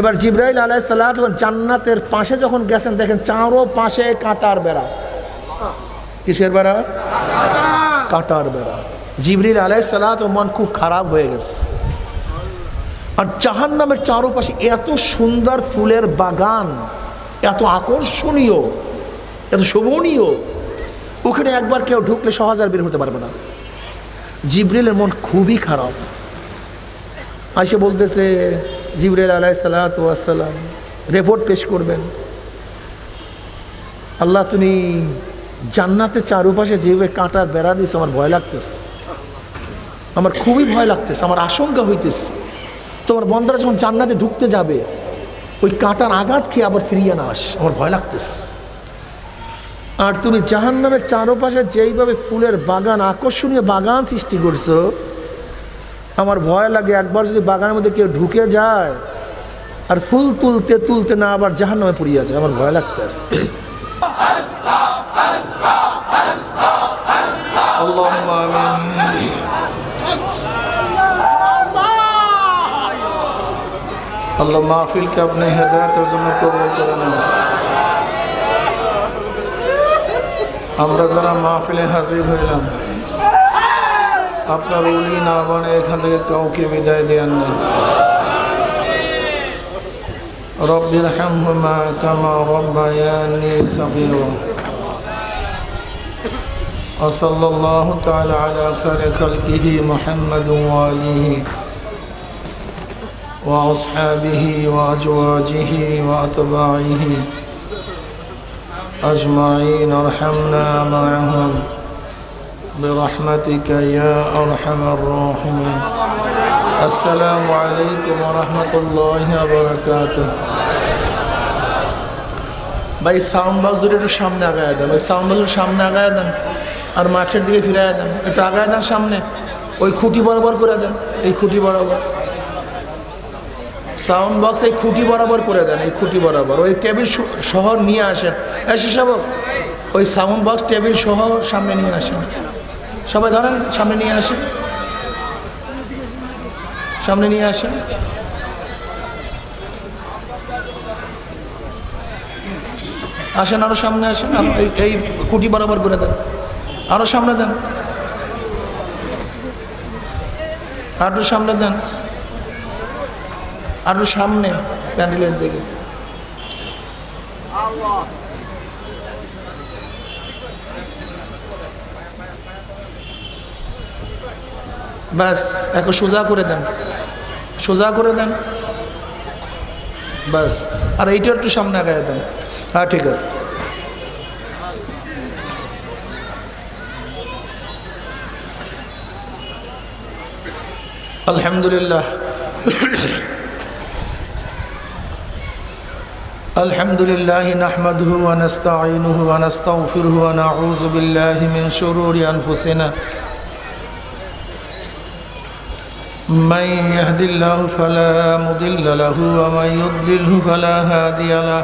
এবার জিবরাইল আলাইহিস সালাতু জান্নাতের পাশে যখন গেছেন দেখেন চারো পাশে কাঁটার বেড়া। কিসের বেড়া? কাঁটার বেড়া। জিবরিল আলাইহিস সালাতু মন খুব খারাপ হয়ে গেছে। আর জাহান্নামের চারপাশে এত সুন্দর ফুলের বাগান, এত আকর্ষণীয়, এত শোভনীয়, ওখানে একবার কেউ ঢুকলে সহজে আর বের হতে পারবে না। জিবরিলের মন খুবই খারাপ। আইসে বলতেছে জিবরাইল আলাইহিস সালাতু ওয়াস সালাম রিপোর্ট পেশ করবেন, আল্লাহ তুমি জান্নাতের চারপাশে যেভাবে কাঁটার বেড়া দিয়েছো আমার ভয় লাগতেছে, আমার খুবই ভয় লাগতেছে, আমার আশঙ্কা হইতেছে তোমার বন্দারা যখন জান্নাতে ঢুকতে যাবে ওই কাঁটার আঘাত খেয়ে আবার ফিরিয়ে না আস, আমার ভয় লাগতেছে। আর তুমি জাহান্নামের চারপাশে যেইভাবে ফুলের বাগান, আকর্ষণীয় বাগান সৃষ্টি করছো, আমার ভয় লাগে একবার যদি বাগানের মধ্যে কেউ ঢুকে যায় আর ফুল তুলতে তুলতে না আবার জাহান্নামে পড়িয়ে যায়, আমার ভয় লাগতেছে। আল্লাহুম্মা আমিন। আল্লাহ মাহফিলকে আপনি হেদায়েতের জন্য কবুল করে নেন। আমরা যারা মাহফিলে হাজির হইলাম আপনার ওলি না বনে এখান থেকে কাউকে বিদায় দেন না। রব্বির হামহুমা কামা রাব্বায়ানি সাগীরা। ওয়া সাল্লাল্লাহু তাআলা আলা খায়রি খালকিহি মুহাম্মাদিন ওয়া আলিহি ওয়া আসহাবিহি ওয়া আজওয়াজিহি ওয়া আতবাইহি আজমাইন আরহামনা মা'আহুম برحمتك يا أرحم الراحمين. السلام عليكم ورحمة الله وبركاته. ভাই সাউন্ড বক্স দুটো একটু সামনে আগায় দেন, ওই সাউন্ড বক্স সামনে আগায় দেন আর মাঠের দিকে ফিরায় দেন, একটু আগায় দেন সামনে, ওই খুঁটি বরাবর করে দেন, এই খুঁটি বরাবর সাউন্ড বক্স এই খুঁটি বরাবর করে দেন, এই খুঁটি বরাবর ওই টেবিল সহ নিয়ে আসেন। এসে সব ওই সাউন্ড বক্স টেবিল সহ সামনে নিয়ে আসেন, সবাই ধরেন সামনে নিয়ে আসেন, সামনে নিয়ে আসেন। আসেন আরো সামনে আসেন, এই খুঁটি বরাবর করে দেন, আরো সামনে দেন, আরো সামনে দেন, আরো সামনে প্যান্ডেলের দিকে। ব্যাস এখন সোজা করে দেন, সোজা করে দেন, ব্যাস। আর এইটা একটু সামনে আগায় দেন। হ্যাঁ ঠিক আছে। আলহামদুলিল্লাহ আলহামদুলিল্লাহ নাহমাদুহু ওয়া নাস্তাঈনুহু ওয়া নাস্তাগফিরুহু ওয়া নাউযু বিল্লাহি মিন শুরুরি আনফুসিনা من يهد الله فلا مضل له ومن يضلله فلا هادي له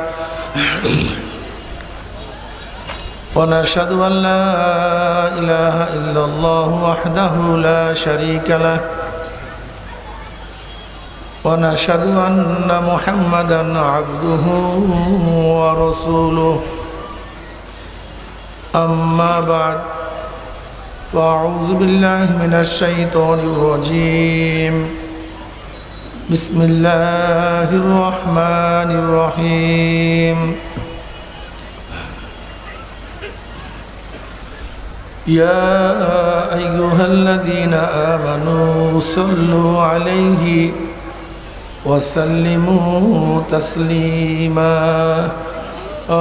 ونشهد أن لا إله إلا الله وحده لا شريك له ونشهد أن محمدا عبده ورسوله أما بعد فأعوذ بالله من الشيطان الرجيم بسم الله الرحمن الرحيم يا أيها الذين آمنوا صلوا عليه وسلموا تسليما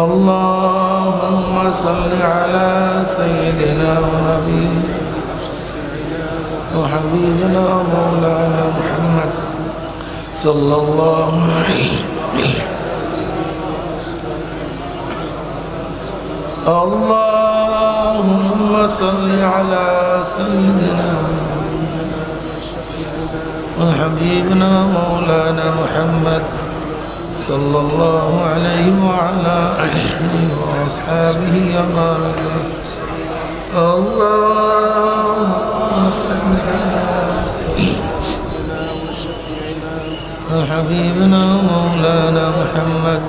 اللهم صل على سيدنا ونبينا وحبيبنا مولانا محمد صلى الله عليه اللهم صل على سيدنا وحبيبنا مولانا محمد صلى الله عليه وعلى آله وأصحابه وبارك اللهم صل على سيدنا حبيبنا مولانا محمد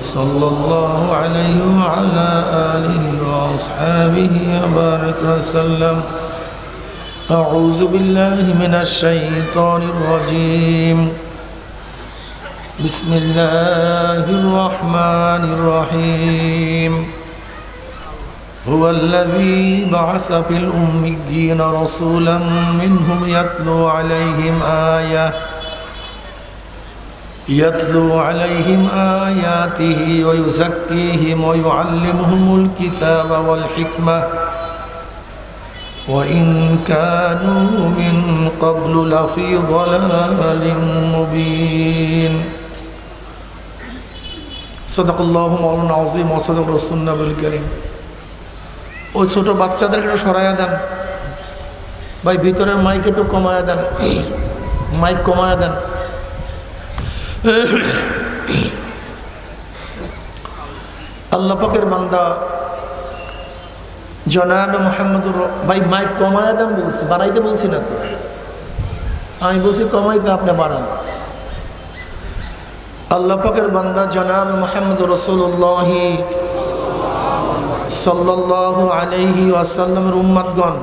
صلى الله عليه وعلى آله وأصحابه وبارك وسلم أعوذ بالله من الشيطان الرجيم بسم الله الرحمن الرحيم هو الذي بعث في الأميين رسولا منهم يتلو عليهم آياته ويزكيهم ويعلمهم الكتاب والحكمة وإن كانوا من قبل لفي ضلال مبين صدق الله مولانا العظيم وصدق رسول النبي الكريم ওই ছোট বাচ্চাদেরকে একটু সরাইয়া দেন ভাই, ভিতরের মাইক একটু কমায়া দেন, মাইক কমায়া দেন। আল্লাহ পাকের বান্দা জনাব মুহাম্মদুর ভাই, মাইক কমায়া দেন বলছি, বাড়াইতে বলছি না তো, আমি বলছি কমাইতে, আপনি বাড়ান। আল্লাহ পাকের বান্দা জনাব মুহাম্মদুর রাসূলুল্লাহ সাল্লাল্লাহু আলাইহি ওয়াসাল্লামের উম্মতগণ,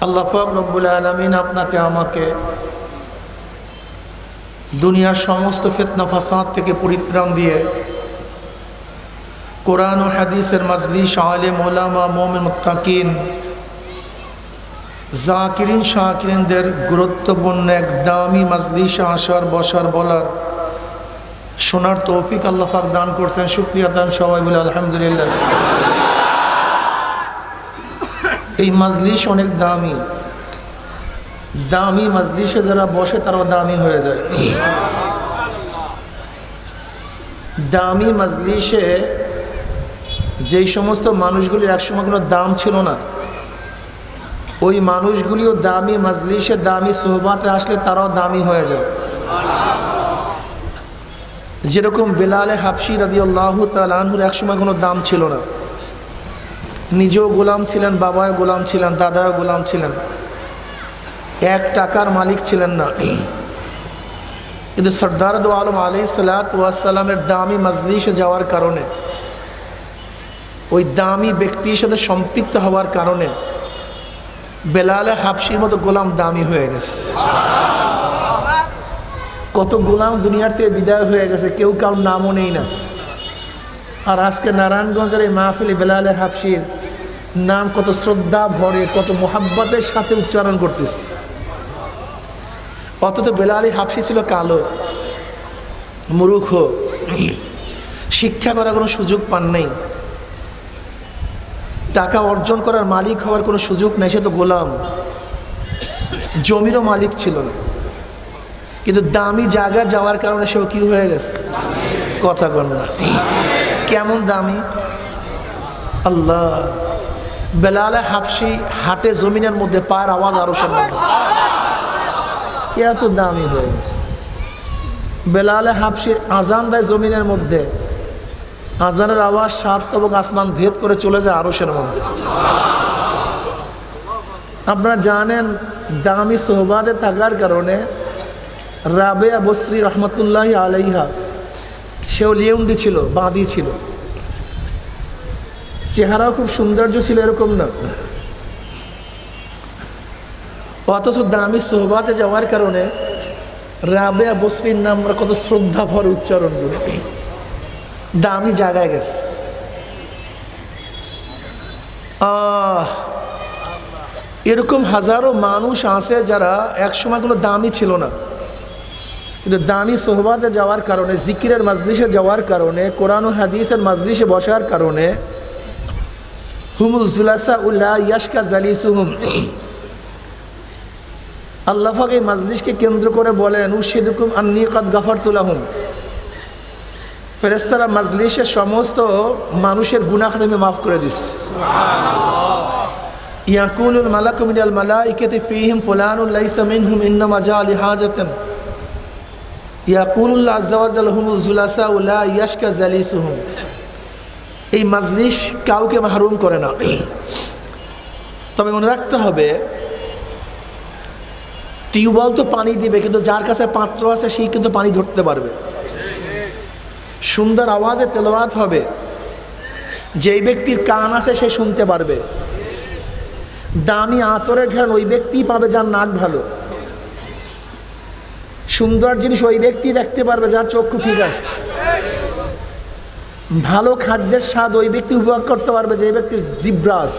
আল্লাহ পাক রব্বুল আলামিন আপনাকে আমাকে দুনিয়ার সমস্ত ফিতনা ফাসাদ থেকে পরিত্রাণ দিয়ে কোরআন ও হাদিসের মাজলিস, আলেম ওলামা, মুমিন মুত্তাকিন, জাকিরিন শাকিরিনদের গুরুত্বপূর্ণ এক দামি মাজলিসে আসার, বসার, বলার, শোনার তৌফিক আল্লাহ পাক দান করছেন। শুকরিয়া দান সবাই বলে আলহামদুলিল্লাহ। এই মাজলিস অনেক দামি, দামি মাজলিসে যারা বসে তারাও দামি হয়ে যায়। দামি মাজলিসে যেই সমস্ত মানুষগুলির একসময় কোনো দাম ছিল না, ওই মানুষগুলিও দামি মাজলিসে, দামি সোহবাতে আসলে তারাও দামি হয়ে যায়। যেরকম বেলালে হাবশি রাদিয়াল্লাহু তাআলা আনহুর একসময় কোনো দাম ছিল না, নিজেও গোলাম ছিলেন, বাবাও গোলাম ছিলেন, দাদাও গোলাম ছিলেন, 1 টাকার মালিক ছিলেন না, কিন্তু সরদার দো আলম আলাইহিস সালাতু ওয়াস সালামের দামি মাজলিসে যাওয়ার কারণে, ওই দামি ব্যক্তির সাথে সম্পৃক্ত হওয়ার কারণে বেলালে হাবশির মতো গোলাম দামি হয়ে গেছে। কত গোলাম দুনিয়ার থেকে বিদায় হয়ে গেছে, কেউ কারোর নামও নেই না। আর আজকে নারায়ণগঞ্জের এই মাহফিলে বেলালে হাবশির নাম কত শ্রদ্ধা ভরে, কত মোহাব্বতের সাথে উচ্চারণ করতেছে। অথচ বেলালে হাবশি ছিল কালো, মূর্খ, শিক্ষা করার কোনো সুযোগ পান নাই, টাকা অর্জন করার মালিক হওয়ার কোনো সুযোগ নেই, সে তো গোলাম, জমিরও মালিক ছিল না, কিন্তু দামি জায়গা যাওয়ার কারণে সেও কি হয়ে গেছে, কথা কন না, কেমন দামি। আল্লাহ, বেলালে হাবশি হাটে জমিনের মধ্যে পায়ের আওয়াজ আরো শুনলাম, এত দামি হয়ে গেছে। বেলালে হাবশি আজান দেয় জমিনের মধ্যে, আজানের আওয়াজ 7 এবং আসমান ভেদ করে চলে যায় আরশের মধ্যে। আপনারা জানেন দামি সোহবাতে থাকার কারণে রাবেয়া বসরি রহমতুল্লাহি আলাইহা, সেও লিউন্ডি ছিল, বাঁধি ছিল, চেহারাও খুব সৌন্দর্য ছিল এরকম না, অথচ দামি সোহবাতে যাওয়ার কারণে রাবেয়া বসরির নাম আমরা কত শ্রদ্ধা ভর উচ্চারণ করি, দামি জায়গায় গেছে। এরকম হাজারো মানুষ আছে যারা একসময় কোনো দামি ছিল না, কিন্তু দামি সোহবাতে যাওয়ার কারণে, জিকিরের মাজলিসে যাওয়ার কারণে, কোরআন ও হাদিসের মাজলিসে বসার কারণে, হুমুল জুলাসা উল্লাহ ইয়াশকা জালিসুহুম, আল্লাহ পাক এই মাজলিসকে কেন্দ্র করে বলেন উশহিদুকুম আন্নী কাদ গাফারতু লাহুম, ফেরেশতারা মাজলিসের সমস্ত মানুষের গুনাহ আমি মাফ করে দিচ্ছি। ইয়াকুলুল মালাকু মিনাল মালাইকাতি ফীহিম ফুলানুন লাইসা মিনহুম ইন্নামা জাআ লিহাজাতান, ইয়াকুলুল্লাহ আযজা ওয়া জাল্লা হুমুল জুলাসা লা ইয়াশকা জালিসুহুম। এই মাজলিস কাউকে মাহরুম করে না, তবে মনে রাখতে হবে টিউবওয়েল তো পানি দিবে, কিন্তু যার কাছে পাত্র আছে সেই কিন্তু পানি ধরতে পারবে। সুন্দর আওয়াজে তেলাওয়াত হবে, যেই ব্যক্তির কান আছে সে শুনতে পারবে। দামি আতরের ঘ্রাণ ওই ব্যক্তিই পাবে যার নাক ভালো। সুন্দর জিনিস ওই ব্যক্তি দেখতে পারবে যার চক্ষু ঠিক আছে। ভালো খাদ্যের স্বাদ ওই ব্যক্তি উপভোগ করতে পারবে যে ব্যক্তির জিব্রাস।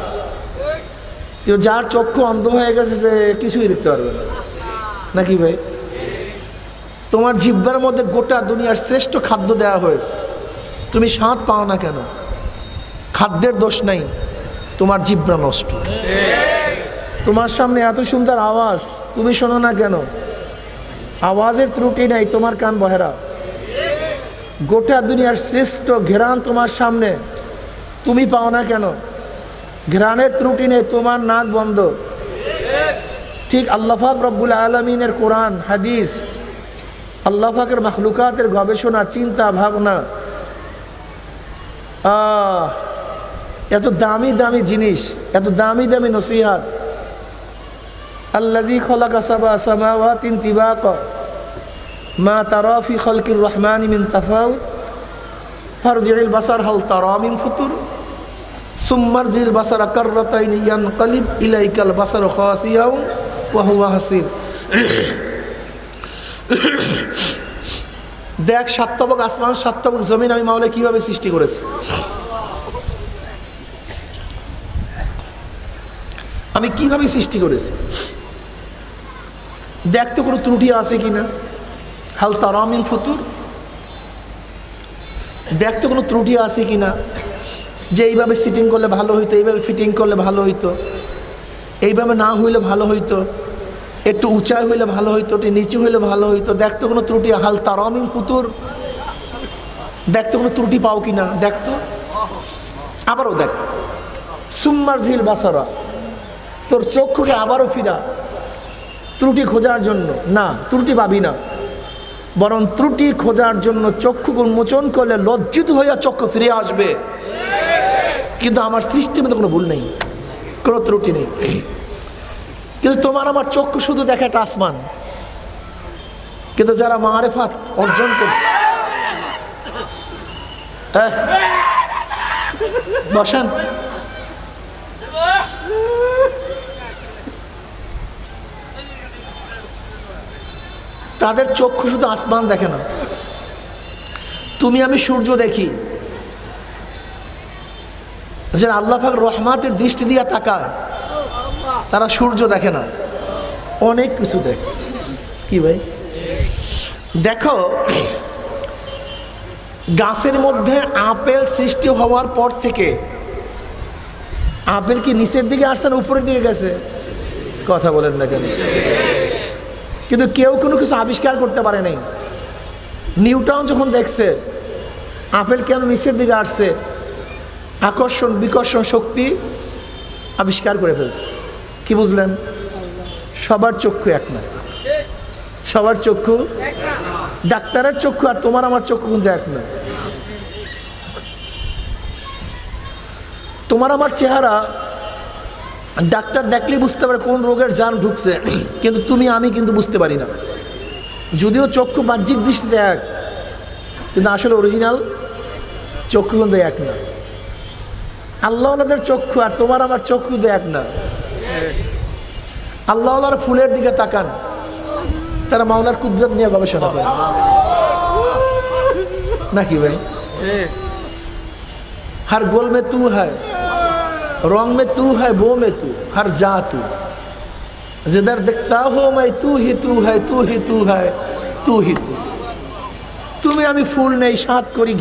কিন্তু যার চক্ষু অন্ধ হয়ে গেছে সে কিছুই দেখতে পারবে না, নাকি ভাই? তোমার জিব্বার মধ্যে গোটা দুনিয়ার শ্রেষ্ঠ খাদ্য দেওয়া হয়েছে, তুমি স্বাদ পাও না কেন? খাদ্যের দোষ নাই, তোমার জিব্রা নষ্ট। তোমার সামনে এত সুন্দর আওয়াজ, তুমি শোনো না কেন? আওয়াজের ত্রুটি নাই, তোমার কান বহেরা। গোটা দুনিয়ার শ্রেষ্ঠ ঘ্রাণ তোমার সামনে, তুমি পাও না কেন? ঘ্রাণের ত্রুটি নেই, তোমার নাক বন্ধ। ঠিক আল্লাহ পাক রব্বুল আলামিনের কোরআন হাদিস, আল্লাহ পাকের মাখলুকাতের গবেষণা, চিন্তা ভাবনা, এত দামি দামি জিনিস, এত দামি দামি নসিহাত। আল্লাযী খালাকা সাবআ সামাওয়াতিন তিবাকা মা তারা ফি খালকির রহমানি মিন তাফাউত ফারজি'ল বাসার হাল তারা মিন ফুতুর সুম্মারজিল বাসারা কাররাতাইনি ইয়ানকালিব ইলাইকাল বাসারু খাসিয়াও ওয়া হুয়া হাসির। দেখ, সাততবক আসমান, সাততবক জমিন আমি মাওলা কিভাবে সৃষ্টি করেছি। আমি কিভাবে সৃষ্টি করেছি, দেখ তো কোনো ত্রুটি আছে কিনা। হাল তারা মিন ফুতুর, দেখ তো কোনো ত্রুটি আছে কিনা, যে এইভাবে সিটিং করলে ভালো হইতো, এইভাবে ফিটিং করলে ভালো হইতো, এইভাবে না হইলে ভালো হইতো, একটু উঁচাই হইলে ভালো হইতো, একটু নিচু হইলে ভালো হইতো। দেখ তো কোনো ত্রুটি, হাল তারা মিন ফুতুর, দেখ তো কোনো ত্রুটি পাও কিনা, দেখ তো। আবারও দেখ, সুম্মারজিল বাসারা, তোর চক্ষুকে আবারও ফিরা ত্রুটি খোঁজার জন্য। না, ত্রুটি পাবি না, বরং ত্রুটি খোঁজার জন্য চক্ষুকে উন্মোচন করলে লজ্জিত হইয়া চক্ষু ফিরে আসবে। কিন্তু আমার সৃষ্টির মধ্যে কোনো ভুল নেই, কোনো ত্রুটি নেই। কিন্তু তোমার আমার চক্ষু শুধু দেখে একটা আসমান। কিন্তু যারা মারেফাত অর্জন করছে, বসেন, তাদের চক্ষু শুধু আসমান দেখে না। তুমি আমি সূর্য দেখি, যারা আল্লাহ পাক রহমাতের দৃষ্টি দিয়ে তাকায় তারা সূর্য দেখে না, অনেক কিছু দেখে। কি ভাই? দেখো, গাছের মধ্যে আপেল সৃষ্টি হওয়ার পর থেকে আপেল কি নিচের দিকে আসছে না উপরের দিকে গেছে? কথা বলেন না কেন? কিন্তু কেউ কোনো কিছু আবিষ্কার করতে পারে নাই। নিউটন যখন দেখছে আপেল কেন নিচের দিকে আসছে, আকর্ষণ বিকর্ষণ শক্তি আবিষ্কার করে ফেলছে। কি বুঝলেন? সবার চক্ষু এক না, সবার চক্ষু, ডাক্তারের চক্ষু আর তোমার আমার চক্ষু কিন্তু এক না। তোমার আমার চেহারা ডাক্তার দেখলেই বুঝতে পারে কোন রোগের জার্ম ঢুকছে, কিন্তু তুমি আমি কিন্তু বুঝতে পারি না। যদিও চক্ষু বাহ্যিক দৃষ্টিতে এক, কিন্তু আসলে অরিজিনাল চক্ষু কিন্তু এক না। আল্লাহওয়ালাদের চক্ষু আর তোমার আমার চক্ষু কিন্তু এক না। আল্লাহওয়ালার ফুলের দিকে তাকান, তারা মাওলার কুদরত নিয়ে গবেষণা করে, নাকি ভাই? हर गोल में तू है, रंग में तू है, वो में तू, हर जा तू, जिधर दिखता हो मैं तू ही तू है, तू ही तू है, तू ही तू। তুমি আমি ফুল নেই, স্বাদ করি,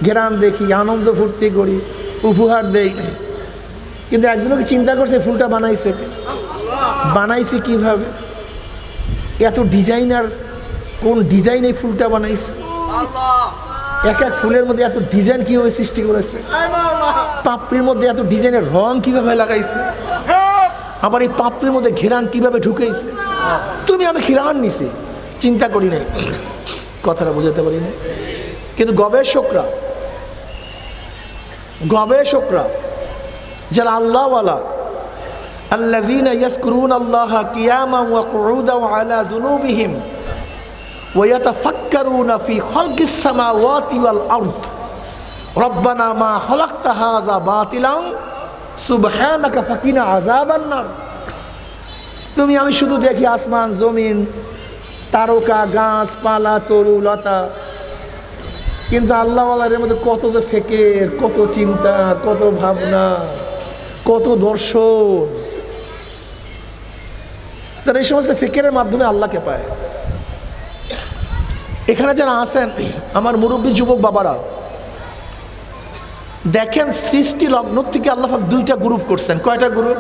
ঘেরান দেখি, আনন্দ ফুর্তি করি, উপহার দেই, কিন্তু একজনকে চিন্তা করছে ফুলটা বানাইছে কিভাবে, এত ডিজাইনার, কোন ডিজাইন এই ফুলটা বানাইছে, এক এক ফুলের মধ্যে এত ডিজাইন কিভাবে সৃষ্টি করেছে, পাপড়ির মধ্যে এত ডিজাইনের রং কিভাবে লাগাইছে, আবার এই পাপড়ির মধ্যে ঘেরান কিভাবে ঢুকেছে। তুমি আমি ঘেরান নিছি, চিন্তা করি নাই, কথাটা বোঝাতে পারি না। কিন্তু গবেষকরা যারা আল্লাহওয়ালা, আল্লাযীনা ইয়াযকুরুনাল্লাহা কিয়ামান ওয়া কুউদান ওয়া আলা যুনুবিহিম ওয়া ইয়াতাফাক্কারুনা ফি খালকিস সামাওয়াতি ওয়াল আরদ রব্বানা মা খালাকতা হাযা বাতিলান সুবহানাকা ফাকিনা আযাবান নার। তুমি আমি শুধু দেখি আসমান জমিন, তারকা, গাছপালা, তরু লতা, কিন্তু আল্লাহওয়ালার মধ্যে কত যে ফিকির, কত চিন্তা, কত ভাবনা, কত দর্শন। তারা এই সমস্ত ফিকিরের মাধ্যমে আল্লাহকে পায়। এখানে যারা আছেন আমার মুরব্বী যুবক বাবারা, দেখেন সৃষ্টি লগ্ন থেকে আল্লাহ পাক দুইটা গ্রুপ করছেন। কয়টা গ্রুপ?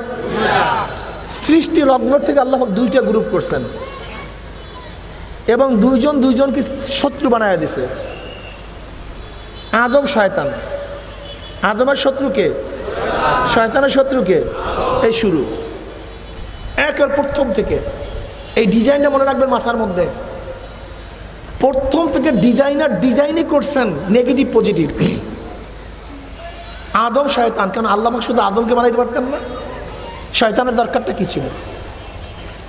সৃষ্টি লগ্ন থেকে আল্লাহ পাক দুইটা গ্রুপ করছেন এবং দুইজনকে শত্রু বানায় দিছে। আদম, শয়তান। আদমের শত্রুকে, শয়তানের শত্রুকে, এই শুরু একের প্রথম থেকে। এই ডিজাইনটা মনে রাখবেন মাথার মধ্যে। প্রথম থেকে ডিজাইনই করছেন নেগেটিভ পজিটিভ। আদম, শয়তান। কারণ আল্লাহ পাক শুধু আদমকে বানাইতে পারতেন না, শয়তানের দরকারটা কি ছিল?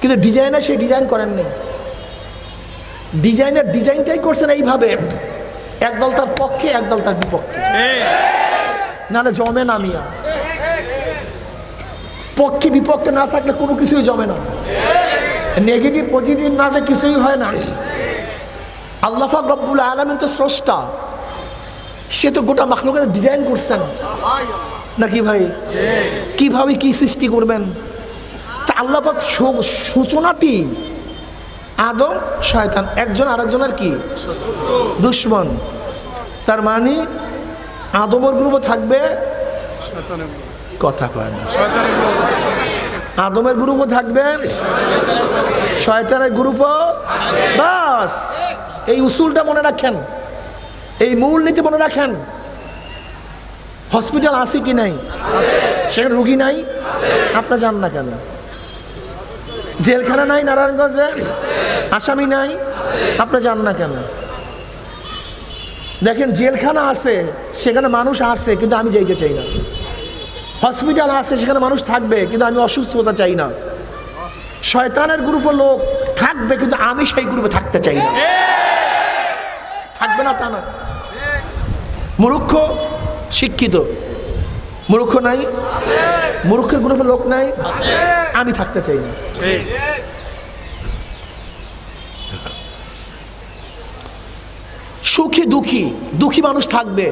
কিন্তু ডিজাইনার সেই ডিজাইন করেননি। ডিজাইনটাই করছেন এইভাবে, একদল তার পক্ষে, একদল তার বিপক্ষে, নাহলে জমে না মিয়া। পক্ষে বিপক্ষে না থাকলে কোনো কিছুই জমে না। নেগেটিভ পজিটিভ না থাকলে কিছুই হয় না। আল্লাহ পাক রব্বুল আলামিন তো স্রষ্টা, সে তো গোটা মাখলুকাত ডিজাইন করছেন নাকি ভাই? কিভাবে কি সৃষ্টি করবেন তা আল্লাহ পাক সূচনাতেই আদম, শয়তান একজন আরেকজনের কি দুশমন। তার মানে আদমের গ্রুপও থাকবে, কথা কয় না, আদমের গ্রুপও থাকবে, শয়তানের গ্রুপও। বাস এই উসুলটা মনে রাখেন, এই মূল নীতি মনে রাখেন। হসপিটাল আছে কি নাই? সেখানে রুগী নাই, আপনার যান না কেন? জেলখানা নাই নারায়ণগঞ্জে, আসামি নাই, আপনি যান না কেন? দেখেন জেলখানা আছে, সেখানে মানুষ আছে, কিন্তু আমি যাইতে চাই না। হসপিটাল আছে, সেখানে মানুষ থাকবে, কিন্তু আমি অসুস্থ হতে চাই না। শয়তানের গ্রুপে লোক থাকবে, কিন্তু আমি সেই গ্রুপে থাকতে চাই না। থাকবে না তা না। মূর্খ, শিক্ষিত, মূর্খ নাই, মূর্খের গ্রুপে লোক নাই, আমি থাকতে চাই না। সুখী দুঃখী, দুঃখী মানুষ থাকবে,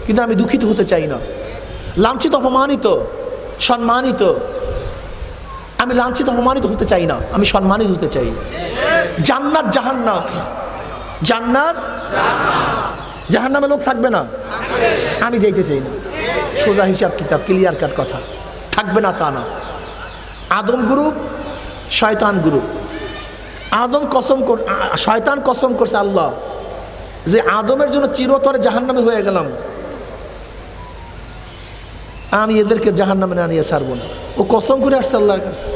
কিন্তু আমি দুঃখিত হতে চাই না। লাঞ্ছিত অপমানিত সম্মানিত, আমি লাঞ্ছিত অপমানিত হতে চাই না, আমি সম্মানিত হতে চাই। জান্নাত জাহান্নাম, জান্নাত জাহান্নামে লোক থাকবে না, আমি যাইতে চাই না। সোজা হিসাব কিতাব, ক্লিয়ার কাট কথা। থাকবে না তা না। আদম গ্রুপ, শয়তান গ্রুপ। আদম শয়তান কসম করছে আল্লাহ যে আদমের জন্য চিরতরে জাহান্নামে হয়ে গেলাম, আমি এদেরকে জাহান্নামে না নিয়ে ছাড়বো না। ও কসম করে আসছে আল্লাহর কাছে।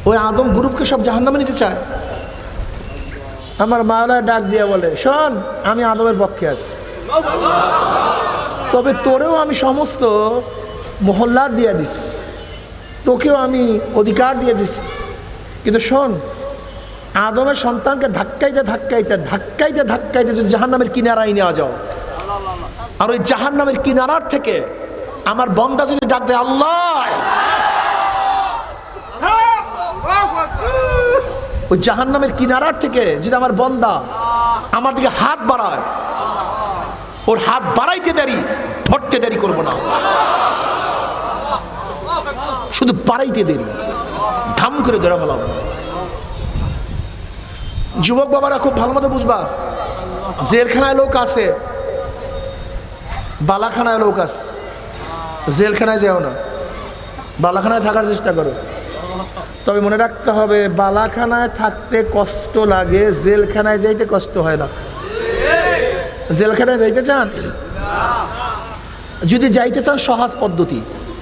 ওই আদম গ্রুপকে সব জাহান্নামে নিতে চায়। আমার মাওলা ডাক দিয়া বলে, শোন আমি আদমের পক্ষে আছি, তবে তোরেও আমি সমস্ত মহল্লা দিয়ে দিছি, তোকেও আমি অধিকার দিয়ে দিছি, কিন্তু শোন আদমের সন্তানকে ধাক্কাইতে ধাক্কাইতে ধাক্কাইতে ধাক্কাইতে যদি জাহান্নামের কিনারায় নেওয়া যাও, আর ওই জাহান্নামের কিনারার থেকে আমার বন্দা যদি ডাক দেয় আল্লাহ, ওই জাহান্নামের কিনারার থেকে যদি আমার বন্দা আমার দিকে হাত বাড়ায়, ওর হাত বাড়াইতে দেরি, ধরতে দেরি করবো না, শুধু বাড়াইতে দেরি, ধাম করে ধরে ফেলাবো। যুবক বাবারা খুব ভালো মতো বুঝবা, জেলখানায় লোক আছে, বালাখানায় লোক আছে। জেলখানায় যেও না, বালাখানায় থাকার চেষ্টা করো। তবে মনে রাখতে হবে, বালাখানায় থাকতে কষ্ট লাগে, জেলখানায় যাইতে কষ্ট হয় না। জেলখানায় যাইতে চান? যদি যাইতে চান সহজ পদ্ধতি,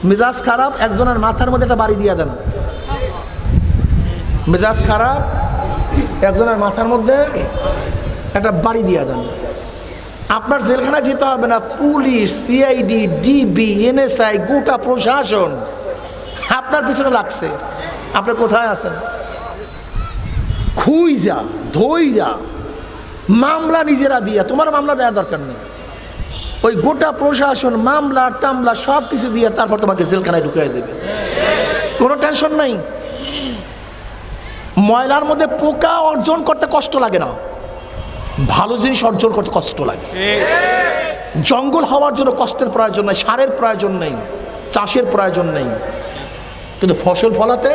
মেজাজ খারাপ একজনের মাথার মধ্যে একটা বাড়ি দিয়ে দেন। মেজাজ খারাপ একজনের মাথার মধ্যে একটা বাড়ি দিয়ে দেন। আপনার জেলখানায় যেতে হবে না, পুলিশ, সিআইডি, ডিবি, এনএসআই, গোটা প্রশাসন আপনার পিছনে লাগছে, আপনি কোথায় আছেন? খুইজা ধইরা মামলা নিজেরা দিয়া, তোমার মামলা দেওয়ার দরকার নেই, ওই গোটা প্রশাসন মামলা টামলা সব কিছু দিয়ে তারপর তোমাকে জেলখানায় ঢুকিয়ে দেবে, কোনো টেনশন নাই। ময়লার মধ্যে পোকা অর্জন করতে কষ্ট লাগে না, ভালো জিনিস অর্জন করতে কষ্ট লাগে। জঙ্গল হওয়ার জন্য কষ্টের প্রয়োজন নাই, সারের প্রয়োজন নেই, চাষের প্রয়োজন নেই, কিন্তু ফসল ফলাতে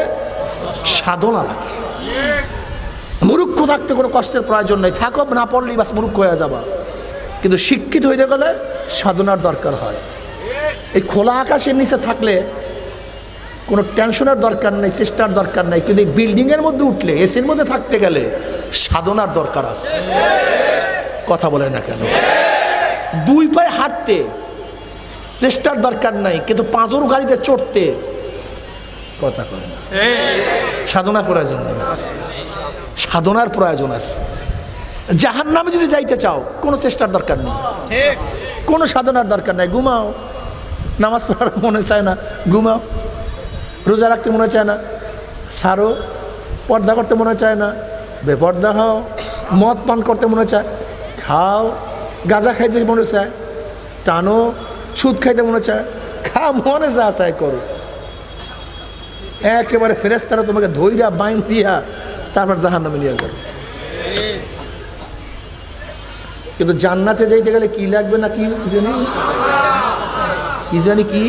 সাধনা লাগে। মূর্খ থাকতে কোনো কষ্টের প্রয়োজন নেই, থাকো না পড়লেই বাস মূর্খ হয়ে যাবা, কিন্তু শিক্ষিত হইতে গেলে সাধনার দরকার হয়। এই খোলা আকাশের নিচে থাকলে কোনো টেনশনের দরকার নেই, চেষ্টার দরকার নেই, কিন্তু এই বিল্ডিংয়ের মধ্যে উঠলে, এসির মধ্যে থাকতে গেলে সাধনার দরকার আছে। কথা বলে না কেন? দুই পায়ে হাঁটতে চেষ্টার দরকার নাই, কিন্তু পাঁচর গাড়িতে চড়তে কথা বলে না, সাধনার প্রয়োজন নেই, সাধনার প্রয়োজন আছে। জাহান্নামে যদি যাইতে চাও কোনো চেষ্টার দরকার নেই, কোনো সাধনার দরকার নাই। ঘুমাও, নামাজ পড়ার মনে চায় না, ঘুমাও। রোজা রাখতে মনে চায় না, সারো। পর্দা করতে মনে চায় না, বেপর্দা হও। মদ পান করতে মনে চায়, খাও। গাঁজা খাইতে মনে চায়, টানো। সুদ খাইতে মনে চায়, খা, মনে যা চায় করো। একেবারে ফেরেশতারা তোমাকে ধইরা বাইন দিয়া তারপর জাহান্নামে নিয়ে যাবে। কিন্তু জান্নাতে যাইতে গেলে কি লাগবে না কি জানি, কি জানি কি,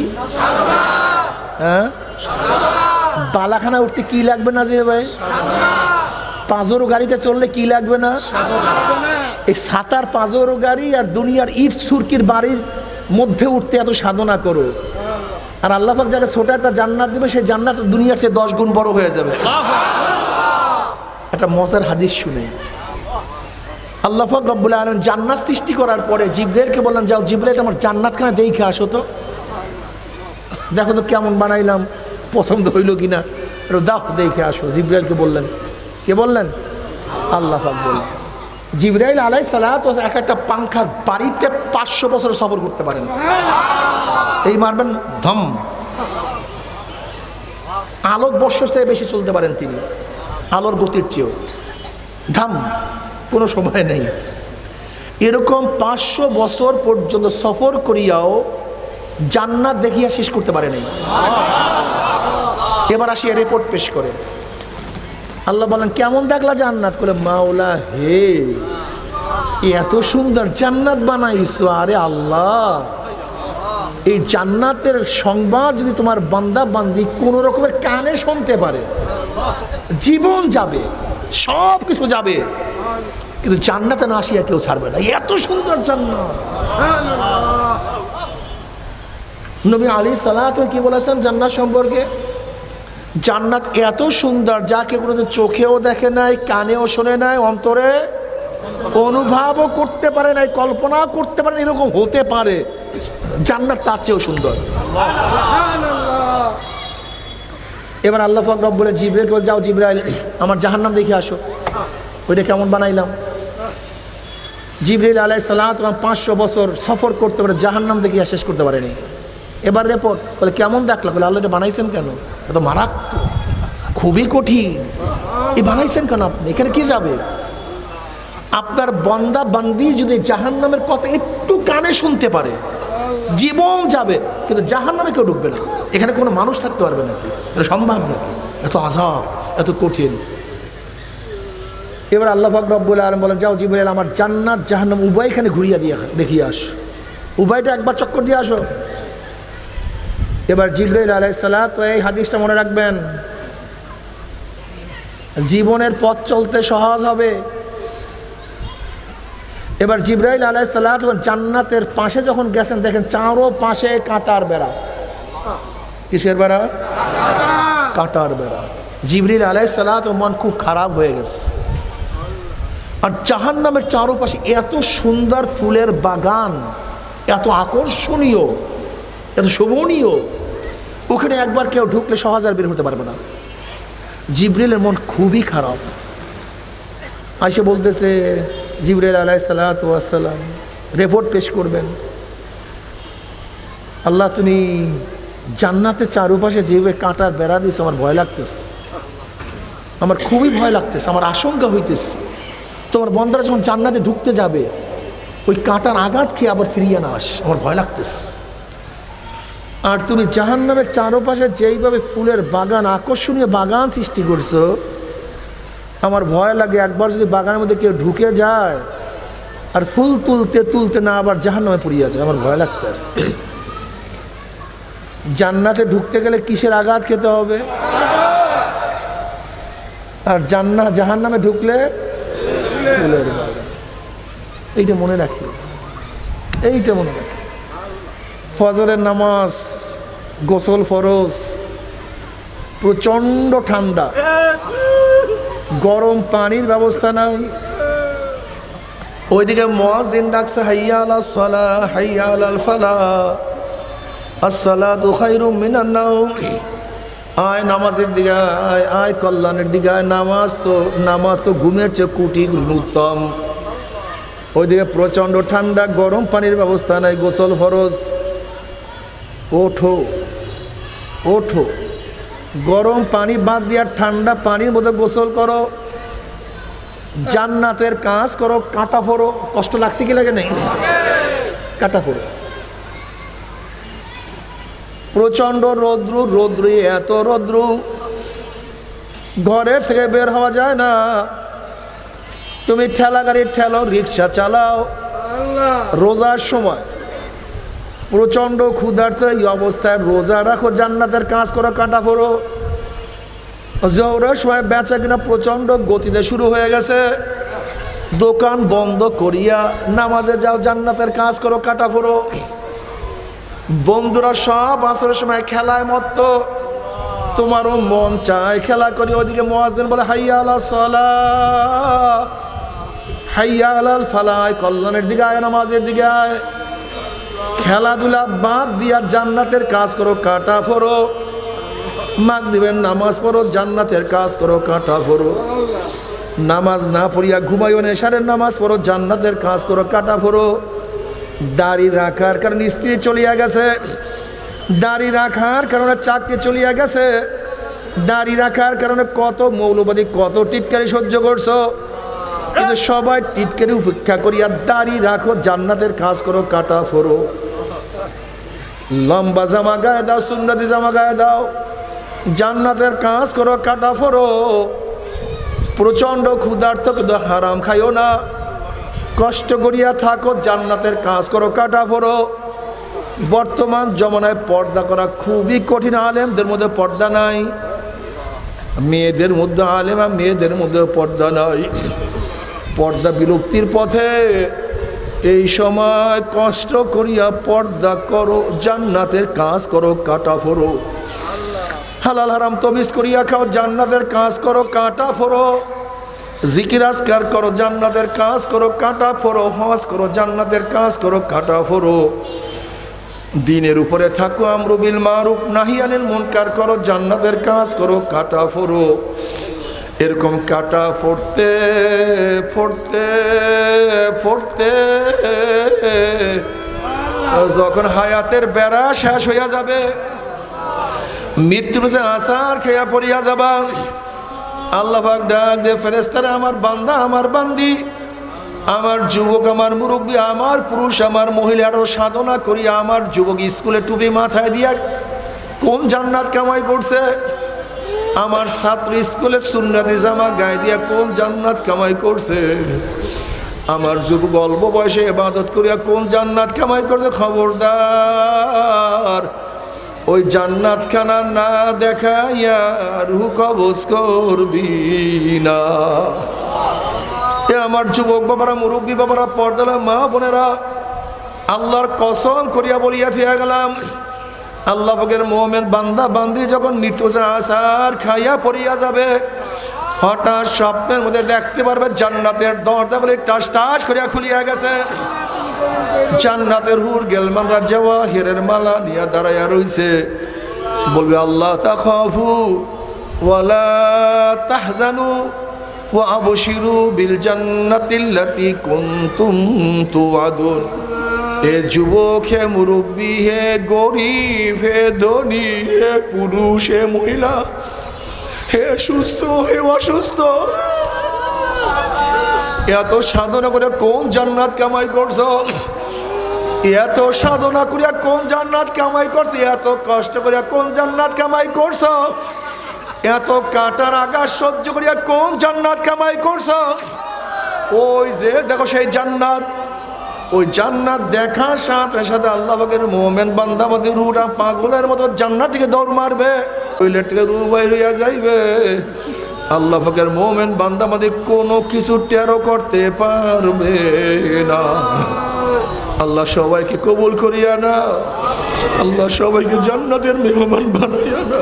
হ্যাঁ, বালাখানা উঠতে কি লাগবে না যে ভাই, পাঁচরো গাড়িতে চললে কি লাগবে না, এই সাতার পাঁচরো গাড়ি আর দুনিয়ার ইট সুরকির বাড়ির মধ্যে উঠতে এত সাধনা করো, আর আল্লাহ পাক যাকে ছোট একটা জান্নাত দেবে, সেই জান্নাত দুনিয়ার চেয়ে 10 গুণ বড় হয়ে যাবে। একটা মজার হাদিস শুনে, আল্লাহ পাক রব্বুল আলামিন জান্নাত সৃষ্টি করার পরে জিবরাইলকে বললেন, যাও জিবরাইল আমার জান্নাতখানা দেখে আসো তো, দেখো তো কেমন বানাইলাম, পছন্দ হইল কিনা, দাও দেখে আসো। জিবরাইলকে বললেন, কে বললেন? আল্লাহ পাক বললেন। জিবরাইল আলাইহিস সালাতু এক একটা পাংখার বাড়িতে 500 বছর সফর করতে পারেন। এই মারবেন ধম, আলোক বর্ষের চেয়ে বেশি চলতে পারেন তিনি, আলোর গতির চেয়েও। ধাম, কোনো সময় নেই। এরকম 500 বছর পর্যন্ত সফর করিয়াও জান্নাত দেখিয়া শেষ করতে পারে নাই। এবার আসিয়া রিপোর্ট পেশ করে, আল্লাহ বলেন কেমন দেখলা জান্নাত? করে মাওলা হে, এত সুন্দর জান্নাত বানাইছো। আরে আল্লাহ, এই জান্নাতের সংবাদ যদি তোমার বান্দা বান্দি কোন রকমের কানে শুনতে পারে, জীবন যাবে, সব কিছু যাবে, কিন্তু জান্নাতে না আসিয়া কেউ ছাড়বে না। এত সুন্দর জান্নাত। নবী আলাইহিস সালাতু কি বলেছেন জান্নাত সম্পর্কে? জান্নাত এত সুন্দর যাকে কোনোদিন চোখেও দেখে নাই, কানেও শোনে নাই, অন্তরে অনুভবও করতে পারে নাই, কল্পনা করতে পারে, এরকম হতে পারে। জান্নাত তার চেয়েও সুন্দর। এবার আল্লাহ পাক রব্বুল জিবরাইলকে বলে, যাও জিবরাইল আমার জাহান্নাম দেখে আসো, ওইটা কেমন বানাইলাম। জিবরাইল আলাইহিস সালাতু 500 বছর সফর করতে পারে, জাহান্নাম দেখিয়া শেষ করতে পারেনি। এবার রিপোর্ট, বলে কেমন দেখলাম? বলে আল্লাহ এটা বানাইছেন কেন? এত মারাত্মক, খুবই কঠিন, এ বানাইছেন কেন আপনি? এখানে কি যাবে? আপনার বান্দা বান্দি যদি জাহান্নামের কথা একটু কানে শুনতে পারে, জীবন যাবে, কিন্তু জাহান্নামে কেউ ঢুকবে না। এখানে কোনো মানুষ থাকতে পারবে নাকি? এটা সম্ভব নাকি? এত আযাব, এত কঠিন। এবার আল্লাহ পাক রব্বুল আলামিন বলেন, যাও জিবরাইল আমার জান্নাত জাহান্নাম উভয়খানে ঘুরিয়ে দিয়ে দেখিয়ে আসো, উভয়টা একবার চক্কর দিয়ে আসো। এবার জিবরাইল আলাইহিস সালাতু, এই হাদিসটা মনে রাখবেন, জীবনের পথ চলতে সহজ হবে। এবার জিবরাইল আলাইহিস সালাতু জান্নাতের পাশে যখন গেছেন, দেখেন চারো পাশে কাঁটার বেড়া। কিসের বেড়া? কাঁটার বেড়া। জিবরাইল আলাইহিস সালাতু মন খুব খারাপ হয়ে গেছে। আর জাহান্নামের চারোপাশে এত সুন্দর ফুলের বাগান, এত আকর্ষণীয়, এত শোভনীয়, ওখানে একবার কেউ ঢুকলে সহজ আর বের হতে পারবে না। জিবরাইলের মন খুবই খারাপ। আইসে বলতেছে, জিবরাইল আলাইহিস সালাতু ওয়াস সালাম রিপোর্ট পেশ করবেন, আল্লাহ তুমি জান্নাতের চারুপাশে যেভাবে কাঁটার বেড়া দিয়েছে আমার ভয় লাগতেছে, আমার খুবই ভয় লাগতেছে, আমার আশঙ্কা হইতেছে তোমার বন্দারা যখন জান্নাতে ঢুকতে যাবে ওই কাঁটার আঘাত খেয়ে আবার ফিরিয়ে না আস, আমার ভয় লাগতেছে। আর তুমি জাহান্নামের চারপাশে যেইভাবে ফুলের বাগান, আকর্ষণীয় বাগান সৃষ্টি করছো, আমার ভয় লাগে একবার যদি বাগানের মধ্যে কেউ ঢুকে যায় আর ফুল তুলতে তুলতে না আবার জাহান্নামে পড়িয়ে যায়, আমার ভয় লাগতেছে। জান্নাতে ঢুকতে গেলে কিসের আঘাত খেতে হবে? আর জাহান্নামে ঢুকলে ফুলের বাগান। এইটা মনে রাখি, এইটা মনে রাখি। ফজরের নামাজ, গোসল ফরজ, প্রচণ্ড ঠান্ডা, গরম পানির ব্যবস্থা নাই। ওইদিকে মুয়াজ্জিন ডাকছে হাইয়া আলাস সালাহ হাইয়া আলাল ফালাহ আসসালাতু খায়রুম মিনান নাওম। আয় নামাজের দিকে আয়, আয় কল্যাণের দিকে আয়। নামাজ তো ঘুমের চেয়ে কোটি গুণ উত্তম। ওইদিকে প্রচণ্ড ঠান্ডা, গরম পানির ব্যবস্থা নাই, গোসল ফরজ। ওঠো ওঠো, গরম পানি বাদ দিয়া ঠান্ডা পানির মধ্যে গোসল করো, জান্নাতের কাজ করো, কাঁটা ফোড়ো। কষ্ট লাগছে কি লাগে নাই? কাঁটা ফোড়ো। প্রচণ্ড রৌদ্র, এত রৌদ্র ঘরের থেকে বের হওয়া যায় না। তুমি ঠেলা গাড়ি ঠেলো, রিক্সা চালাও, রোজার সময় প্রচণ্ড ক্ষুধার্ত এই অবস্থায় রোজা রাখো, জান্নাতের কাজ করো, কাঁটা ফোড়ো। জোহরের সময় বেচা কিনা প্রচণ্ড গতিতে শুরু হয়ে গেছে, দোকান বন্ধ করিয়া নামাজে যাও, জান্নাতের কাজ করো, কাঁটা ফোড়ো। বন্ধুরা সব আসরের সময় খেলায় মত্ত, তোমারও মন চায় খেলা করি। ওইদিকে মুয়াজ্জিন বলে হাইয়া আলাস সালাহ হাইয়া আলাল ফালাহ, কল্যাণের দিকে আয়, নামাজের দিকে আয়। খেলাধুলা বাদ দিয়া জান্নাতের কাজ করো, কাঁটা ফোড়ো। মাগরিবের নামাজ পড়ো, জান্নাতের কাজ করো, কাঁটা ফোড়ো। নামাজ না পড়িয়া ঘুমাইও না, এশারের নামাজ পড়ো, জান্নাতের কাজ করো, কাঁটা ফোড়ো। দাড়ি রাখার কারণে স্ত্রী চলিয়া গেছে, দাড়ি রাখার কারণে চাকরি চলিয়া গেছে, দাড়ি রাখার কারণে কত মৌলবাদী, কত টিটকারি সহ্য করছো, কিন্তু সবাই টিটকারি উপেক্ষা করিয়া দাড়ি রাখো, জান্নাতের কাজ করো, কাঁটা ফোড়ো। লম্বা জামা গায়ে দাও, সুন্নতি জামা গায়ে দাও, জান্নাতের কাজ করো, কাঁটা ফোড়ো। প্রচণ্ড ক্ষুধার্ত, কিন্তু হারাম খাইও না, কষ্ট করিয়া থাকো, জান্নাতের কাজ করো, কাঁটা ফোড়ো। বর্তমান জমানায় পর্দা করা খুবই কঠিন, আলেমদের মধ্যে পর্দা নাই, মেয়েদের মধ্যে আলেম আর মেয়েদের মধ্যে পর্দা নাই। পর্দা বিলুপ্তির পথে, এই সময় কষ্ট করিয়া পর্দা করো, জান্নাতের কাজ করো, কাঁটা ফোড়ো। হালাল হারাম তমিজ করিয়া খাও, জান্নাতের কাজ করো, কাঁটা ফোড়ো। জিকির আজকার করো, জান্নাতের কাজ করো, কাঁটা ফোড়ো। হজ করো, জান্নাতের কাজ করো, কাঁটা ফোড়ো। দিনের উপরে থাকো, আমরু বিল মারুফ নাহি আনিল মুনকার করো, জান্নাতের কাজ করো, কাঁটা ফোড়ো। এরকম কাঁটা ফোড়তে ফোড়তে ফোড়তে যখন হায়াতের বেড়া শেষ হইয়া যাবে, মৃত্যুর যে আসার খেয়া পড়িয়া যাবা, আল্লাহ পাক ডাক দে, ফেরেশতারা আমার বান্দা, আমার বান্দি, আমার যুবক, আমার মুরব্বী, আমার পুরুষ, আমার মহিলারও সাধনা করিয়া আমার যুবক স্কুলে টুপি মাথায় দিয়া কোন জান্নাত কামাই করছে, আমার ছাত্র স্কুলে সুন্নতি জামা গায়ে দিয়া কোন জান্নাত কামাই করছে, আমার যুবক অল্প বয়সে ইবাদত করিয়া কোন জান্নাত কামাই করছে। খবরদার, ওই জান্নাত খানা না দেখাইয়া রুহ কবজ করবি না। আমার যুবক বাবারা, মুরব্বী বাবারা, পর্দালা মা বোনেরা, আল্লাহর কসম করিয়া বলিয়া থিয়া গেলাম, আল্লাহ পাকের মুমিন বান্দা বান্দি যখন মৃত্যুর আসার খাইয়া পড়িয়া যাবে, হঠাৎ স্বপ্নের মধ্যে দেখতে পারবে জান্নাতের দরজাগুলি টাস টাস করিয়া খুলিয়া গেছে, জান্নাতের হুর গেলমানরা জাওয়াহিরের মালা নিয়ে দাঁড়াইয়া রইছে। বলবে আল্লাহ তাখাফু ওয়ালা তাহজানু ওয়া আবশিরু বিল জান্নাতিল্লাতী কুনতুম তুআদুন। এ যুবক হে মুরব্বী হে গরিব হে ধনী হে পুরুষ হে মহিলা হে সুস্থ হে অসুস্থ, এত সাধনা করে কোন জান্নাত কামাই করছো? এত সাধনা করিয়া কোন জান্নাত কামাই করছো? এত কষ্ট করিয়া কোন জান্নাত কামাই করছো? এত কাটার আঘাত সহ্য করিয়া কোন জান্নাত কামাই করছো? ওই যে দেখো সেই জান্নাত, ওই জান্নাত দেখার সাথে সাথে আল্লাহ পাকের মুমিন বান্দা মধ্যে রুহটা পাগলের মতো জান্নাত থেকে দৌড় মারবে, টয়লেট থেকে রুহ বাইর হইয়া যাইবে। আল্লাহ পাকের মুমিন বান্দা মধ্যে কোনো কিছু টেরো করতে পারবে না। আল্লাহ সবাইকে কবুল করিয়া না, আল্লাহ সবাইকে জান্নাতের মেহমান বানাইয়া না।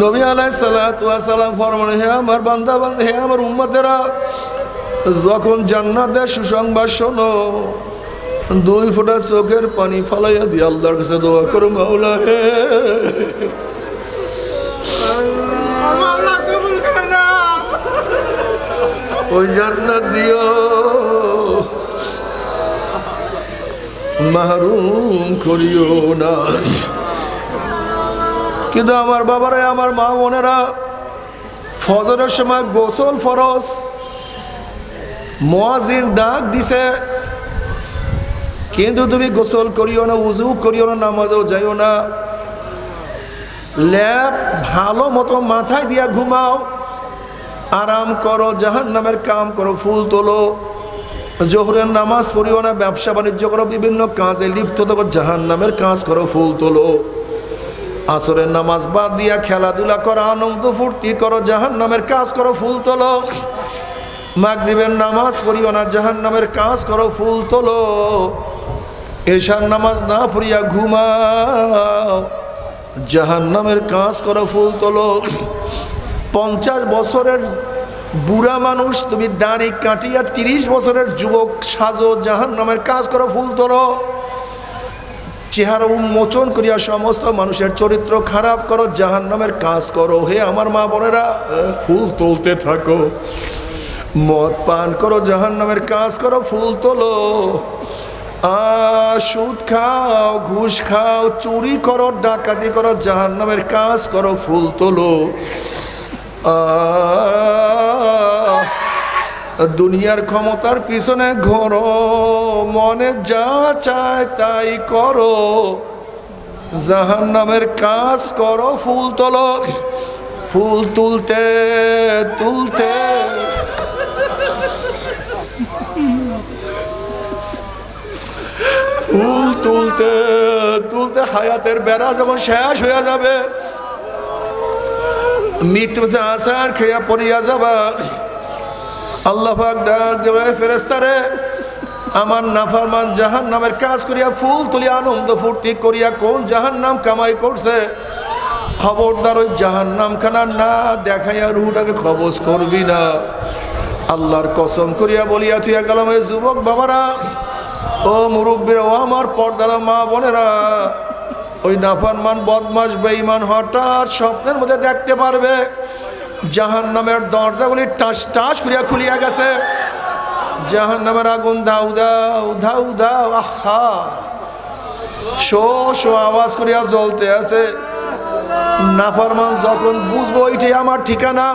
নবী আলাইহিস সালাতু ওয়াস সালাম ফরমান, হে আমার বান্দা বান্দা, হে আমার উম্মতেরা, যখন জান্নাতের সুসংবাদ শোনো, 2 ফোঁটা চোখের পানি ফালাইয়া দিয়ে আল্লাহর কাছে দোয়া করো, মাওলা হে ওই জান্নাত দিও, মাহরুম করিও না। কিন্তু আমার বাবারা, আমার মা বোনেরা, ফজরের সময় গোসল ফরজ, মুয়াজ্জিন ডাক দিছে, কিন্তু তুমি গোসল করিও না, উজু করিও না, নামাজও যাইও না, ল্যাপ ভালো মতো মাথায় দিয়া ঘুমাও, আরাম করো, জাহান্নামের কাম করো, ফুল তোলো, জোহরের নামাজ পড়িও না, ব্যবসা বাণিজ্য করো, বিভিন্ন কাজে লিপ্ত থাকো, জাহান্নামের কাজ করো, ফুল তোলো, আসরের নামাজ বাদ দিয়া খেলাধুলা করো, আনন্দ ফুর্তি করো, জাহান্নামের কাজ করো, ফুল তোলো, মাগরিবের নামাজ পড়িও না, জাহান্নামের কাজ করো, ফুল তোলো, এশার নামাজ না পড়িয়া ঘুমাও, জাহান্নামের কাজ করো, ফুল তোলো। 50 বছরের বুড়া মানুষ তুমি দাড়ি কাটিয়া 30 বছরের যুবক সাজো, জাহান্নামের কাজ করো, ফুল তোলো, চেহারা উন্মোচন করিয়া সমস্ত মানুষের চরিত্র খারাপ করো, জাহান্নামের কাজ করো। হে আমার মা বোনেরা, ফুল তুলতে থাকো, মদ পান করো, জাহান্নামের কাজ করো, ফুল তোলো, সুদ খাও, ঘুষ খাও, চুরি করো, ডাকাতি করো, জাহান্নামের কাজ করো, ফুল তোলো। দুনিয়ার ক্ষমতার পিছনে ঘোরো, মনে যা চায় তাই করো, জাহান্নামের কাজ করো, ফুল তোলো। ফুল তুলতে তুলতে ফুল তুলতে তুলতে হায়াতের বেড়া যখন শেষ হয়ে যাবে, মৃত্যু আসার খেয়া পড়িয়া যাবা, আল্লাহ পাক ডাক দেবে, ফেরেশতারে, আমার নাফরমান জাহান্নামের কাজ করিয়া ফুল তুলিয়া আনন্দ ফুর্তি করিয়া কোন জাহান্নাম কামাই করছে, খবরদার ওই জাহান্নাম খানা না দেখাইয়া রুহটাকে কবজ করবি না। আল্লাহর কসম করিয়া বলিয়া তুই গেলাম, এই যুবক বাবারা, ও মুরব্বীরা, ও আমার পর্দার মা বোনেরা, ওই নাফরমান বদমাশ বেঈমান হঠাৎ স্বপ্নের মধ্যে দেখতে পারবে জাহান্নামের দরজাগুলি টাস টাস করিয়া খুলিয়া গেছে, জাহান্নামের আগুন দাউ দাউ ধাউ দাউ আহা শো শো আওয়াজ করিয়া জ্বলতে আছে। নাফরমান যখন বুঝবো এইটাই আমার ঠিকানা,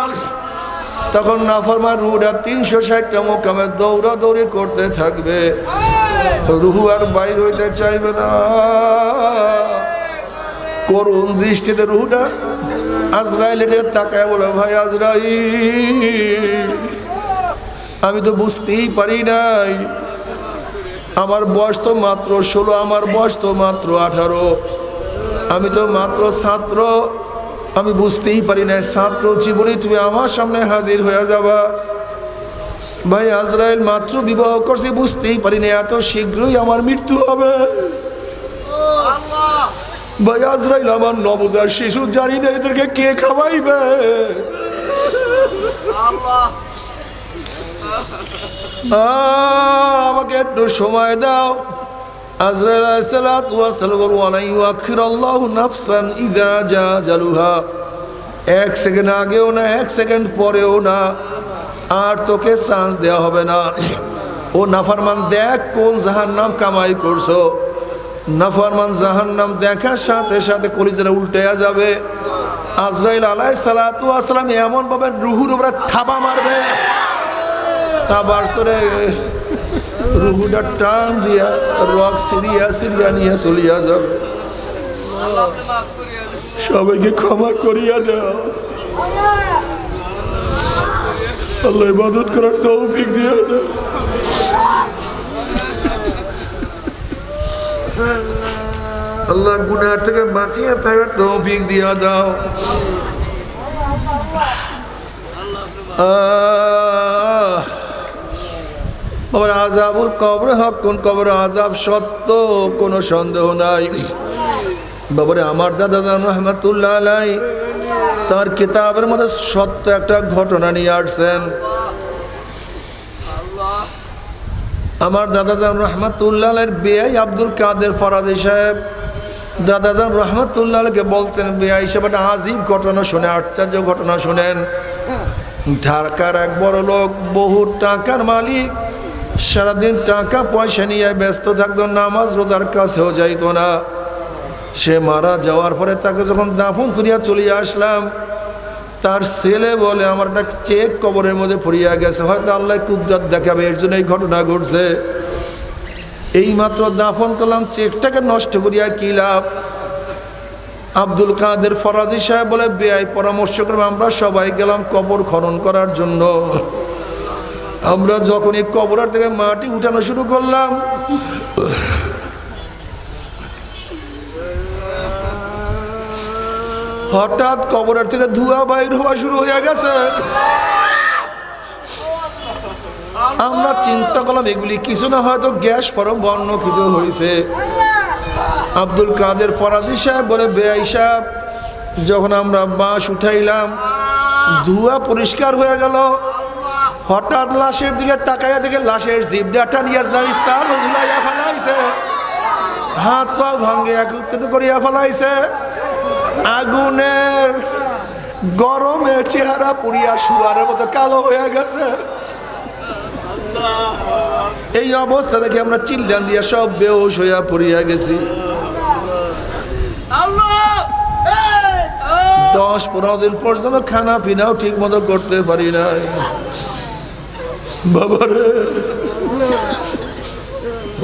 তখন নাফরমান রুহটা 360টা মোকামে দৌড়াদৌড়ি করতে থাকবে, রুহ আর বাইর হইতে চাইবে না। করুণ দৃষ্টিতে রুহটা আজরাইলের তাকায় বলে, ভাই আজরাইল, আমি তো বুঝতেই পারি নাই, আমার বয়স তো মাত্র 16, আমার বয়স তো মাত্র 18, আমি তো মাত্র ছাত্র, আমি বুঝতেই পারি না ছাত্র জীবনে তুমি আমার সামনে হাজির হয়ে যাবা। ভাই আজরাইল, মাত্র বিবাহ করছি, বুঝতেই পারি না এত শীঘ্রই আমার মৃত্যু হবে। ভাই আজরাইল, আমার নবজাত শিশু, জানি না এদেরকে কে খাওয়াইবে, আমাকে একটু সময় দাও, আজরাইল আলাইহিস সালাতু ওয়াস সালাম বলল ওয়ালা ইউআখিরাল্লাহু নাফসান ইযা জা আজালুহা, এক সেকেন্ড আগেও না এক সেকেন্ড পরেও না, আর তোকে চান্স দেওয়া হবে না। ও নাফরমান, দেখ কোন জাহান্নাম কামাই করছো। নাফরমান জাহান্নাম দেখার সাথে সাথে কলিজাটা উল্টে যাবে। আজরাইল আলাইহিস সালাতু ওয়াস সালাম এমন ভাবে রুহুর উপরে থাবা মারবে, থাবার সরে রুহুটা টান দিয়া রক সিরিয়া সিরিয়া নিয়ে চলিয়া যাবে। সবাইকে ক্ষমা করিয়া দাও, আল্লাহ ইবাদত করার তৌফিক দিয়া দাও। আল্লাহ গুনাহ থেকে বাঁচিয়ে থাকার তৌফিক দিয়া দাও। বাবার আযাবুল কবর হক, কোন কবর আযাব সত্য, কোনো সন্দেহ নাই। বাবারে আমার দাদা জান রহমাতুল্লাহ আলাইহি তার কিতাবের মধ্যে সত্য একটা ঘটনা নিয়ে আসছেন। আমার দাদা জান রহমাতুল্লাহ আলাইহির বেয়াই আব্দুল কাদের ফরাজি সাহেব দাদা জান রহমাতুল্লাহ আলাইহিকে বলছেন, বেয়াই সাহেব একটা আজীব ঘটনা শুনে, আশ্চর্য ঘটনা শুনেন। ঢাকার এক বড় লোক, বহু টাকার মালিক, সারাদিন টাকা পয়সা নিয়ে ব্যস্ত থাকতো, নামাজ রোজার কাছেও যাইতো না। সে মারা যাওয়ার পরে তাকে যখন দাফন করিয়া চলিয়া আসলাম, তার ছেলে বলে আমার একটা চেক কবরের মধ্যে পড়িয়া গেছে, হয়তো আল্লাহ কুদরত দেখাবে, এর জন্য এই ঘটনা ঘটছে। এই মাত্র দাফন করলাম, চেকটাকে নষ্ট করিয়া কি লাভ। আব্দুল কাদের ফরাজি সাহেব বলে, বেয়াই পরামর্শ করলাম, আমরা সবাই গেলাম কবর খনন করার জন্য। আমরা যখন এই কবরের থেকে মাটি উঠানো শুরু করলাম, হঠাৎ কবরের থেকে ধোঁয়া বাইর হওয়া শুরু হয়ে গেছে। আমরা চিন্তা করলাম এগুলি কিছু না, হয়তো গ্যাস ফরম বন্য কিছু হয়েছে। আব্দুল কাদের ফরাজি সাহেব বলে, বেয়াই সাহেব যখন আমরা বাঁশ উঠাইলাম, ধোঁয়া পরিষ্কার হয়ে গেল। হঠাৎ লাশের দিকে তাকাইয়া দেখে লাশের জিভটা নিয়ে স্থান ঝুলাইয়া ফেলাইছে, হাত পা ভাঙ্গে একত্রিত করিয়া ফেলাইছে। আগুনের গরমে চেহারা পুড়িয়া শুয়ারের মতো কালো হয়ে গেছে। এই অবস্থা দেখে আমরা চিল্লান দিয়া সব বেহুশ হইয়া পড়িয়া গেছি। 10-15 দিন পর্যন্ত খানা পিনাও ঠিক মতো করতে পারি নাই। বাবারে,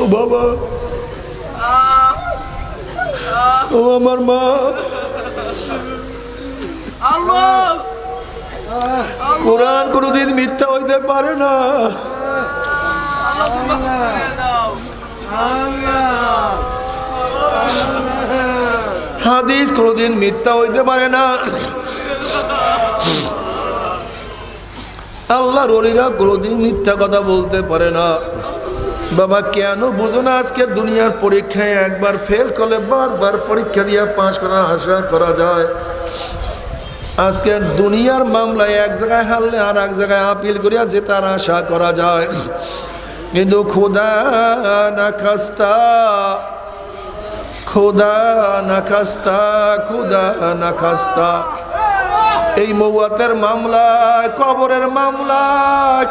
ও বাবা, ও আমার মা, কোরআন কোনদিন মিথ্যা হইতে পারে না, হাদিস কোনদিন মিথ্যা হইতে পারে না, আল্লাহর ওলিরা কোনদিন মিথ্যা কথা বলতে পারে না। বাবা কেন বুঝো না, আজকে দুনিয়ার পরীক্ষায় একবার ফেল করলে বারবার পরীক্ষা দিয়ে পাস করার আশা করা যায়। আজকে দুনিয়ার মামলায় এক জায়গায় হারলে আর এক জায়গায় আপিল করিয়া জেতার আশা করা যায়, কিন্তু খোদা না খাস্তা, খোদা না খাস্তা, খোদা না খাস্তা, এই মৌয়াতের মামলা, কবরের মামলা,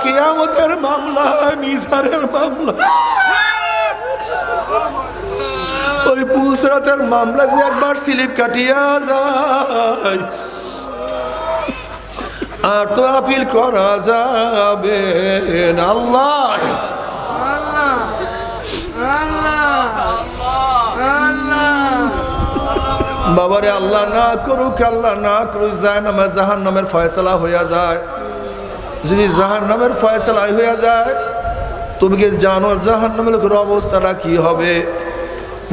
কিয়ামতের মামলা, মিজানের মামলা, ওই পুসরাতের মামলা যে একবার স্লিপ কাটিয়া যায় আর তো আপিল করা যাবে না। আল্লাহ বাবারে, আল্লাহ না করুক, আল্লাহ না করুক, জাহান্নামের ফয়সালা হইয়া যায়। যদি জাহান্নামের ফয়সালা হইয়া যায়, তুমি কি জানো জাহান্নামের লোকের অবস্থাটা কি হবে?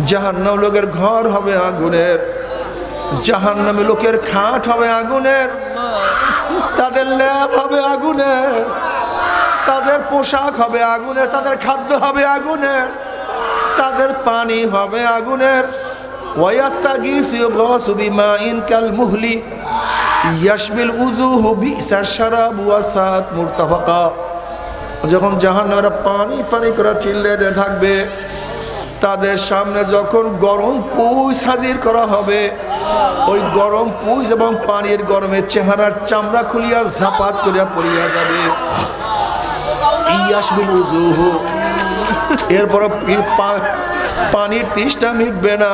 জাহান্নাম লোকের ঘর হবে আগুনের, জাহান্নামী লোকের খাট হবে আগুনের, তাদের ল্যাব হবে আগুনের, তাদের পোশাক হবে আগুনের, তাদের খাদ্য হবে আগুনের, তাদের পানি হবে আগুনের। ওয়াস্তাগীসু ইউগাসু বিমাইন কাল মুহলি ইয়াশবিল উজুহু বিসার শারাব ওয়া সাত মুরতাফাকা। যখন জাহান্নামীরা পানি পানি করে চিল্লাতে থাকবে, তাদের সামনে যখন গরম পুষ হাজির করা হবে, ওই গরম পুষ এবং পানির গরমে চেহারার চামড়া খুলিয়া ঝাপাত করিয়া পড়িয়া যাবে। ইয়াসবিল উজুহু, এরপর পানির তৃষ্ণা মিটবে না,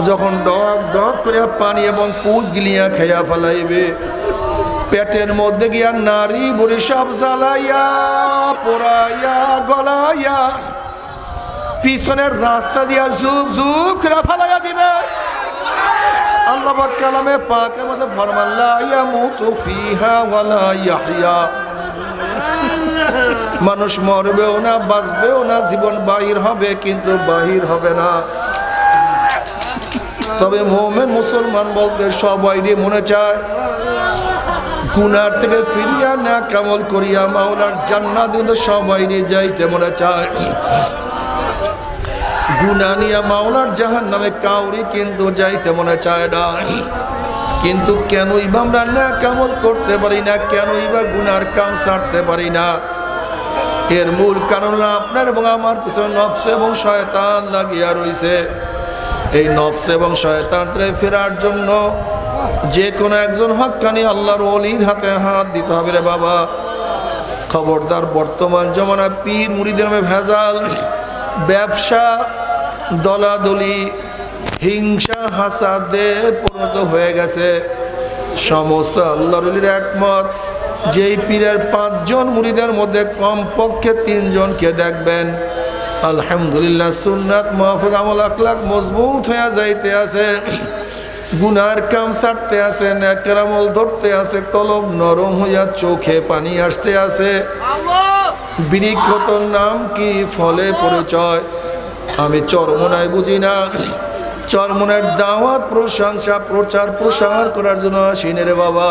যখন ডক ডক করিয়া পানি এবং পুষ গিলিয়া খাইয়া ফেলাইবে, পেটের মধ্যে গিয়া নারী বুড়ি সব জ্বালাইয়া পোড়াইয়া গলাইয়া পিছনের রাস্তা দিয়া জুব জুব করে ফেলাইয়া দিবে। আল্লাহ পাক কালামে পাকের মধ্যে ফরমান লা ইয়ামুতু ফিহা ওয়ালা ইয়াহইয়া, মানুষ মরবেও না, বাঁচবেও না, জীবন বাহির হবে কিন্তু বাহির হবে না। তবে মুমিন মুসলমান বলতে সবাইরই মনে চায় গুনার থেকে ফিরিয়া না কামল করিয়া মাওলার জান্নাত কিন্তু সবাইরই যাইতে মনে চায়। গুনাহ নিয়া মাওলার জাহান্নামে কাউরি কিন্তু যাইতে মনে চায় না। কিন্তু কেনই বা আমরা না কামল করতে পারি না, কেনই বা গুনার কাম ছাড়তে পারি না? এর মূল কারণ আপনার এবং আমার পিছনে নফস এবং শয়তান লাগিয়া রয়েছে। এই নফস এবং শয়তান থেকে ফেরার জন্য যে কোনো একজন হক্কানি আল্লাহর ওলির হাতে হাত দিতে হবে রে বাবা। খবরদার, বর্তমান জমানা পীর মুরিদের নামে ভেজাল, ব্যবসা, দলাদলি, হিংসা, হাসাদে পরিণত হয়ে গেছে। সমস্ত আল্লাহর ওলির একমত, যেই পীরের 5 জন মুরিদের মধ্যে কমপক্ষে 3 জনকে দেখবেন আলহামদুলিল্লাহ সুন্নাত মুআফিক আমল আখলাক মজবুত হয়ে যাইতে আছে, গুনার কাম ছাড়তে আছে, নেকের আমল ধরতে আছে, কলব নরম হইয়া চোখে পানি আসতে আছে। বৃক্ষতর নাম কি, ফলে পরিচয়। আমি চরমোনায় বুঝি না, চরমোনার দাওয়াত প্রশংসা প্রচার প্রসার করার জন্য আসিনে রে বাবা।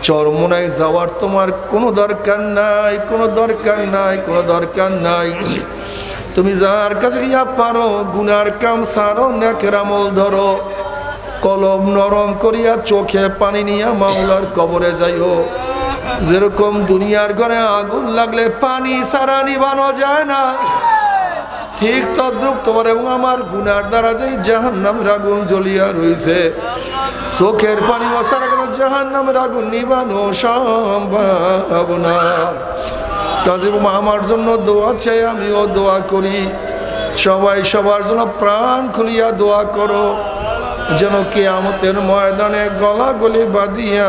চরমোনায় যাওয়ার তোমার কোনো দরকার নাই, কোনো দরকার নাই, কোনো দরকার নাই। তুমি যার কাছে গিয়া পারো গুনার কাম সারো, নেকের আমল ধরো, কলম নরম করিয়া চোখে পানি নিয়া মাওলার কবরে যাইও। যেরকম দুনিয়ার ঘরে আগুন লাগলে পানি সারা নিবানো যায় না, ঠিক তদ্রুপ তোমার এবং আমার গুনার দ্বারা যেই জাহান্নামের আগুন জ্বলিয়া রয়েছে, চোখের পানি অসারা গেল জাহান্নামের আগুন নিবানো সম্ভব না। কাজে আমার জন্য দোয়া চাই, আমিও দোয়া করি। সবাই সবার জন্য প্রাণ খুলিয়া দোয়া করো, যেন কিয়ামতের ময়দানে গলা গলি বাঁধিয়া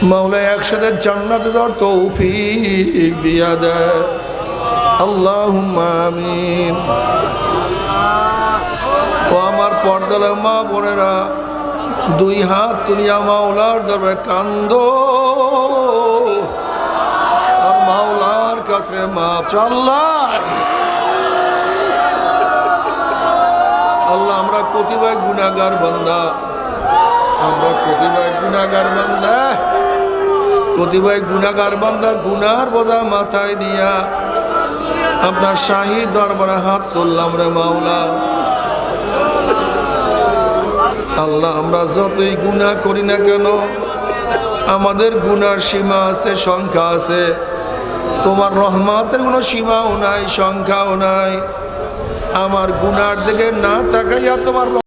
মাওলা একসাথে জান্নাতে যাওয়ার তৌফিক দিয়া দেয়। আল্লাহুম্মা আমিন। ও আমার পর্দালে মা বোনেরা, 2 হাত তুলিয়া মাওলার দরবারে কান্দো, আর মাওলার কাছে মাপ চাও। আল্লাহ আমরা কতিপয় গুনাহগার বান্দা, আমরা কতিপয় গুনাহগার বান্দা, কতিপয় গুনাহগার বান্দা গুনার বোঝা মাথায় নিয়া আপনার শাহী দরবারে হাত তুললাম রে মাওলা। আল্লাহ আমরা যতই গুনাহ করি না কেন, আমাদের গুনার সীমা আছে, সংখ্যা আছে। তোমার রহমতের কোনো সীমাও নাই, সংখ্যাও নাই। আমার গুনার দিকে না তাকাইয়া তোমার